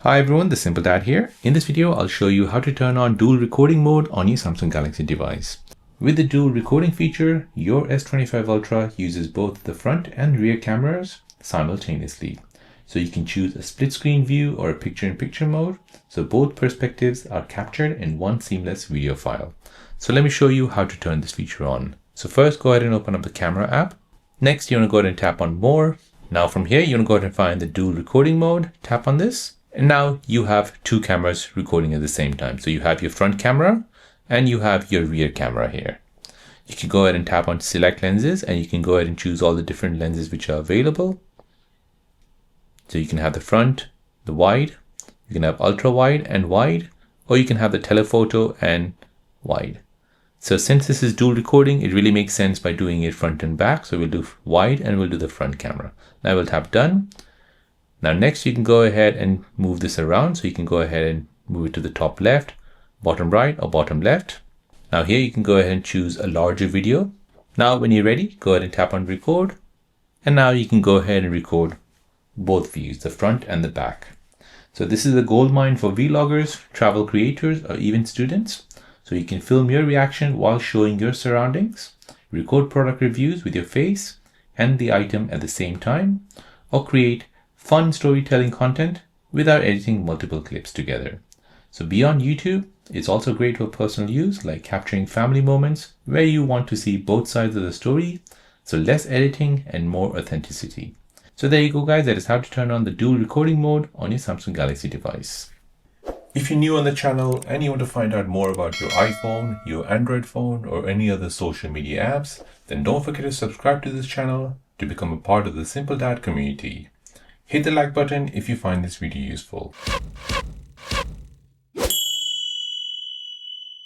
Hi everyone, the Simple Dad here. In this video, I'll show you how to turn on dual recording mode on your Samsung Galaxy device. With the dual recording feature, your S25 Ultra uses both the front and rear cameras simultaneously. So you can choose a split screen view or a picture-in-picture mode. So both perspectives are captured in one seamless video file. So let me show you how to turn this feature on. So first, go ahead and open up the camera app. Next, you want to go ahead and tap on more. Now from here, you want to go ahead and find the dual recording mode. Tap on this. And now you have two cameras recording at the same time. So you have your front camera and you have your rear camera here. You can go ahead and tap on select lenses and you can go ahead and choose all the different lenses which are available. So you can have the front, the wide, you can have ultra wide and wide, or you can have the telephoto and wide. So since this is dual recording, it really makes sense by doing it front and back. So we'll do wide and we'll do the front camera. Now we'll tap done. Now next you can go ahead and move this around. So you can go ahead and move it to the top left, bottom right or bottom left. Now here you can go ahead and choose a larger video. Now when you're ready, go ahead and tap on record. And now you can go ahead and record both views, the front and the back. So this is a goldmine for vloggers, travel creators, or even students. So you can film your reaction while showing your surroundings, record product reviews with your face and the item at the same time, or create fun storytelling content without editing multiple clips together. So beyond YouTube, it's also great for personal use, like capturing family moments where you want to see both sides of the story. So less editing and more authenticity. So there you go guys, that is how to turn on the dual recording mode on your Samsung Galaxy device. If you're new on the channel and you want to find out more about your iPhone, your Android phone, or any other social media apps, then don't forget to subscribe to this channel to become a part of the Simple Dad community. Hit the like button if you find this video useful.